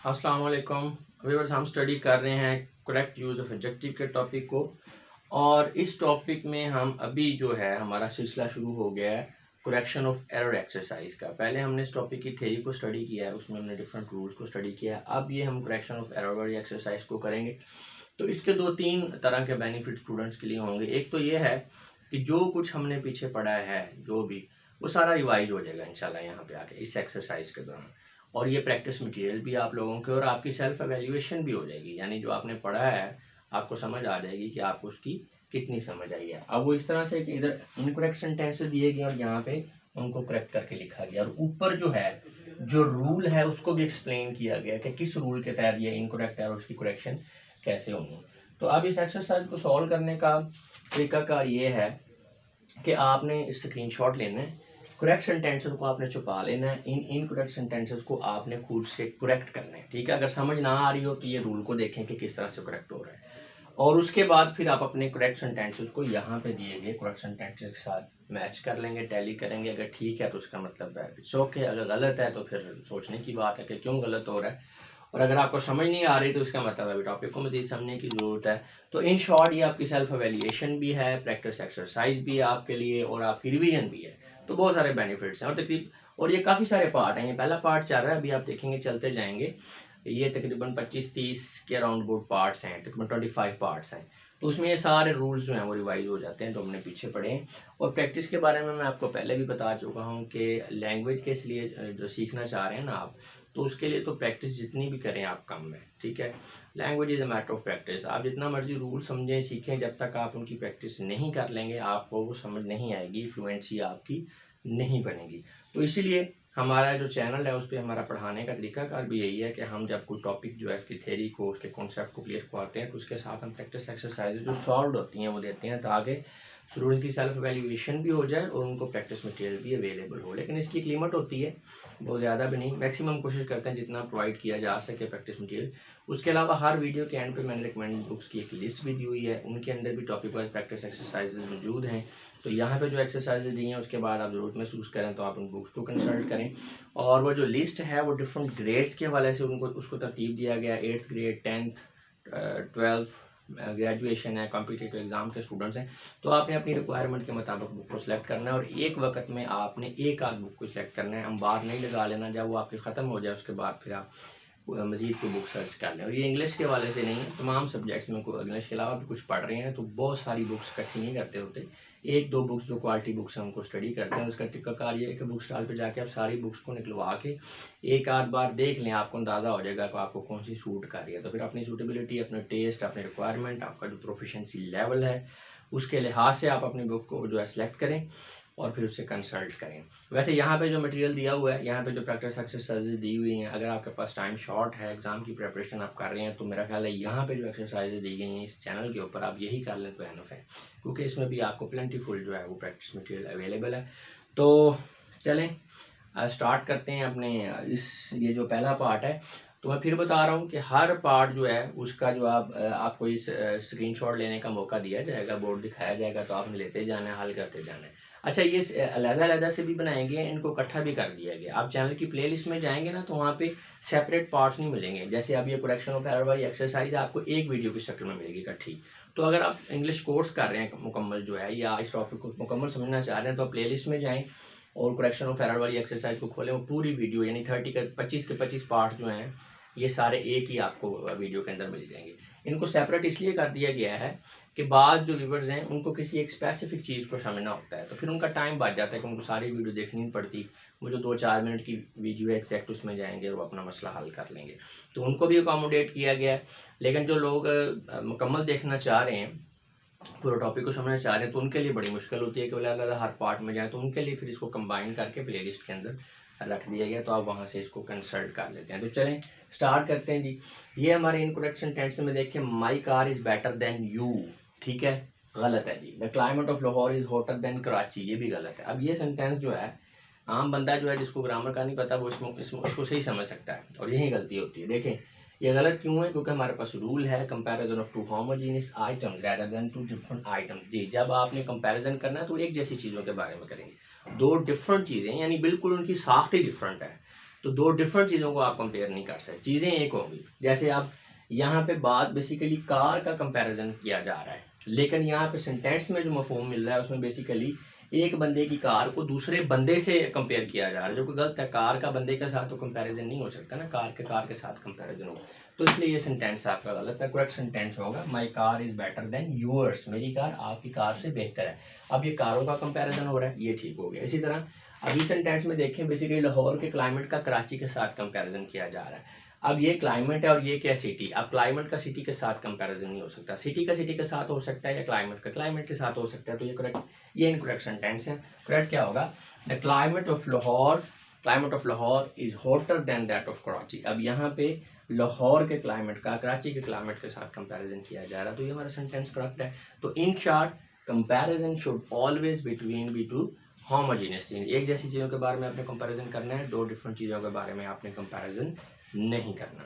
अस्सलाम वालेकुम। अभी बस हम स्टडी कर रहे हैं करेक्ट यूज़ ऑफ एडजेक्टिव के टॉपिक को। और इस टॉपिक में हम अभी जो है हमारा सिलसिला शुरू हो गया है करेक्शन ऑफ एरर एक्सरसाइज का। पहले हमने इस टॉपिक की थ्योरी को स्टडी किया है, उसमें हमने डिफरेंट रूल्स को स्टडी किया है। अब ये हम करेक्शन ऑफ एरर वाली एक्सरसाइज को करेंगे। तो इसके दो तीन तरह के बेनिफिट स्टूडेंट्स के लिए होंगे। एक तो ये है कि जो कुछ हमने पीछे पढ़ा है जो भी, वो सारा रिवाइज हो जाएगा इंशाल्लाह यहाँ पे आके इस एक्सरसाइज के दौरान। और ये प्रैक्टिस मटेरियल भी आप लोगों के, और आपकी सेल्फ एवेल्यूएशन भी हो जाएगी, यानी जो आपने पढ़ा है आपको समझ आ जाएगी कि आपको उसकी कितनी समझ आई है। अब वो इस तरह से कि इधर इनकरेक्ट सेंटेंसेस दिए गए और यहाँ पे उनको करेक्ट करके लिखा गया, और ऊपर जो है जो रूल है उसको भी एक्सप्लेन किया गया कि किस रूल के तहत ये इनकरेक्ट है और उसकी करेक्शन कैसे होंगी। तो अब इस एक्सरसाइज को सॉल्व करने का तरीकाकार ये है कि आपने स्क्रीनशॉट लेना है, करेक्ट सेंटेंसेस को आपने छुपा लेना है, इन इनकरेक्ट सेंटेंसेस को आपने खुद से करेक्ट करना है। ठीक है, अगर समझ ना आ रही हो तो ये रूल को देखें कि किस तरह से करेक्ट हो रहा है, और उसके बाद फिर आप अपने करेक्ट सेंटेंसेस को यहाँ पे दिए गए करेक्ट सेंटेंसेस के साथ मैच कर लेंगे, टैली करेंगे। अगर ठीक है तो उसका मतलब है इट्स ओके, अगर गलत है तो फिर सोचने की बात है कि क्यों गलत हो रहा है। और अगर आपको समझ नहीं आ रही तो इसका मतलब अभी टॉपिक को मज़ीद समझने की ज़रूरत है। तो इन शॉर्ट ये आपकी सेल्फ एवेल्यूएशन भी है, प्रैक्टिस एक्सरसाइज भी है आपके लिए, और आपकी रिवीजन भी है। तो बहुत सारे बेनिफिट्स हैं, और ये काफ़ी सारे पार्ट हैं। ये पहला पार्ट चल रहा है, अभी आप देखेंगे चलते जाएंगे। ये तकरीबन 25-30 के अराउंड गुड पार्ट्स हैं, तकरीबन 25 पार्ट्स हैं। तो उसमें ये सारे रूल्स जो हैं वो रिवाइज हो जाते हैं जो हमने पीछे पढ़े हैं। और प्रैक्टिस के बारे में मैं आपको पहले भी बता चुका हूँ कि लैंग्वेज के लिए जो सीखना चाह रहे हैं ना आप, तो उसके लिए तो प्रैक्टिस जितनी भी करें आप कम है। ठीक है, language is a matter of practice. आप जितना मर्जी रूल समझें सीखें, जब तक आप उनकी प्रैक्टिस नहीं कर लेंगे आपको वो समझ नहीं आएगी, फ्लुएंसी आपकी नहीं बनेगी। तो इसीलिए हमारा जो चैनल है उस पर हमारा पढ़ाने का तरीकाकार भी यही है कि हम जब कोई टॉपिक जो है उसकी थ्योरी को, उसके कॉन्सेप्ट को क्लियर करवाते हैं, तो उसके साथ हम प्रैक्टिस एक्सरसाइज जो सॉल्व होती हैं वो देते हैं, ताकि स्टूडेंट की सेल्फ एवेल्यूएशन भी हो जाए और उनको प्रैक्टिस मटेरियल भी अवेलेबल हो। लेकिन इसकी एक लिमिट होती है, बहुत ज़्यादा भी नहीं, मैक्सिमम कोशिश करते हैं जितना प्रोवाइड किया जा सके प्रैक्टिस मटेरियल। उसके अलावा हर वीडियो के एंड पे मैंने रिकमेंडेड बुक्स की एक लिस्ट भी दी हुई है, उनके अंदर भी टॉपिक वाइज प्रैक्टिस एक्सरसाइज मौजूद हैं। तो यहाँ पे जो एक्सरसाइजेज दी हैं उसके बाद आप ज़रूरत महसूस करें तो आप उन बुक्स को कंसल्ट करें। और वो जो लिस्ट है वो डिफरेंट ग्रेड्स के हवाले से उनको उसको तरतीब दिया गया है। 8th grade, 10th, 12th, graduation है, कॉम्पिटिटिव एग्ज़ाम के स्टूडेंट्स हैं। तो आपने अपनी रिक्वायरमेंट के मुताबिक बुक को सिलेक्ट करना है, और एक वक्त में आपने एक आध बुक को सिलेक्ट करना है, हम बार नहीं लगा लेना। जब वो आपकी ख़त्म हो जाए उसके बाद फिर आप मज़ीद कोई बुक सर्च कर लें। और ये इंग्लिश के हवाले से नहीं है, तमाम सब्जेक्ट्स में कोई इंग्लिश के अलावा भी कुछ पढ़ रहे हैं तो बहुत सारी बुक्स इकट्ठी नहीं करते होते। एक दो बुक्स जो क्वालिटी बुक्स हैं उनको स्टडी करते हैं। उसका तरीकाकार ये है कि बुक स्टॉल पे जाके आप सारी बुक्स को निकलवा के एक आध बार देख लें, आपको अंदाज़ा हो जाएगा कि आपको कौन सी सूट कर रही है। तो फिर अपनी सूटेबिलिटी, अपने टेस्ट, अपने रिक्वायरमेंट, आपका जो प्रोफिशेंसी लेवल है उसके लिहाज से आप अपनी बुक को जो है सेलेक्ट करें और फिर उससे कंसल्ट करें। वैसे यहाँ पे जो मटेरियल दिया हुआ है, यहाँ पे जो प्रैक्टिस एक्सरसाइजेज दी हुई हैं, अगर आपके पास टाइम शॉर्ट है, एग्ज़ाम की प्रिपरेशन आप कर रहे हैं, तो मेरा ख्याल है यहाँ पे जो एक्सरसाइजेज दी गई हैं इस चैनल के ऊपर आप यही कर लें तो एनफ है, क्योंकि इसमें भी आपको प्लेंटीफुल जो है वो प्रैक्टिस मटेरियल अवेलेबल है। तो चलें स्टार्ट करते हैं अपने ये जो पहला पार्ट है। तो मैं फिर बता रहा हूँ कि हर पार्ट जो है उसका जो आपको इस स्क्रीनशॉट लेने का मौका दिया जाएगा, बोर्ड दिखाया जाएगा, तो आपने लेते जाना है, हल करते जाना है। अच्छा, ये अलग-अलग से भी बनाए गए हैं, इनको इकट्ठा भी कर दिया गया। आप चैनल की प्लेलिस्ट में जाएंगे ना तो वहाँ पे सेपरेट पार्ट्स नहीं मिलेंगे। जैसे अब ये करेक्शन ऑफ एरर वाली एक्सरसाइज आपको एक वीडियो की शक्ल में मिलेगी इकट्ठी। तो अगर आप इंग्लिश कोर्स कर रहे हैं मुकम्मल जो है, या इस टॉपिक को मुकम्मल समझना चाह रहे हैं, तो प्ले लिस्ट में जाएँ और करेक्शन ऑफ एरर वाली एक्सरसाइज को खोलें। वो पूरी वीडियो यानी 25 के 25 पार्ट जो हैं ये सारे एक ही आपको वीडियो के अंदर मिल जाएंगे। इनको सेपरेट इसलिए कर दिया गया है कि बाद जो व्यूवर्स हैं उनको किसी एक स्पेसिफिक चीज़ को समझना होता है, तो फिर उनका टाइम बच जाता है कि उनको सारी वीडियो देखनी नहीं पड़ती। वो जो 2-4 मिनट की वीडियो है एग्जैक्ट उसमें जाएंगे और वो अपना मसला हल कर लेंगे, तो उनको भी अकोमोडेट किया गया है। लेकिन जो लोग मुकम्मल देखना चाह रहे हैं, पूरा टॉपिक को समझना चाह रहे हैं, तो उनके लिए बड़ी मुश्किल होती है कि अलग अलग हर पार्ट में जाए, तो उनके लिए फिर इसको कंबाइन करके प्लेलिस्ट के अंदर रख दिया गया, तो आप वहाँ से इसको कंसल्ट कर लेते हैं। तो चलें स्टार्ट करते हैं जी। ये हमारे इनकरेक्ट सेंटेंस में देखें, my car is better than you, ठीक है, गलत है जी। The climate of Lahore is hotter than Karachi, ये भी गलत है। अब ये सेंटेंस जो है आम बंदा जो है जिसको ग्रामर का नहीं पता वो इसको सही समझ सकता है, और यही गलती होती है। देखें ये गलत क्यों है, क्योंकि हमारे पास रूल है comparison of two homogeneous items rather than two different items. जी, जब आपने कंपैरिजन करना है तो एक जैसी चीज़ों के बारे में करेंगे। दो डिफरेंट चीज़ें यानी बिल्कुल उनकी साख्त ही डिफरेंट है, तो दो डिफरेंट चीज़ों को आप कंपेयर नहीं कर सकते, चीज़ें एक होंगी। जैसे आप यहाँ पे बात बेसिकली कार का कंपैरिजन किया जा रहा है, लेकिन यहाँ पे सेंटेंस में जो मफहूम मिल रहा है उसमें बेसिकली एक बंदे की कार को दूसरे बंदे से कंपेयर किया जा रहा है, जो कि गलत है। कार का बंदे के साथ तो कंपैरिजन नहीं हो सकता ना, कार के साथ कंपैरिजन हो, तो इसलिए ये सेंटेंस आपका गलत है। करेक्ट सेंटेंस होगा माई car is better then yours, मेरी कार आपकी कार से बेहतर है। अब ये कारों का कंपैरिजन हो रहा है, ये ठीक हो गया। इसी तरह अभी सेंटेंस में देखें, बेसिकली लाहौर के क्लाइमेट का कराची के साथ कंपैरिजन किया जा रहा है। अब ये क्लाइमेट है और ये क्या सिटी, अब क्लाइमेट का सिटी के साथ कंपैरिजन नहीं हो सकता, सिटी का सिटी के साथ हो सकता है या क्लाइमेट का क्लाइमेट के साथ हो सकता है, तो ये करेक्ट, ये इनकरेक्ट सेंटेंस है। करेक्ट क्या होगा, the climate of Lahore is hotter then that of Karachi. अब यहाँ पे लाहौर के क्लाइमेट का कराची के क्लाइमेट के साथ कंपैरिजन किया जा रहा है, तो ये हमारा सेंटेंस करेक्ट है। तो in short, comparison should always between be two homogeneous चीज, एक जैसी चीज़ों के बारे में आपने कंपैरिजन करना है, दो डिफरेंट चीज़ों के बारे में आपने कंपैरिजन नहीं करना।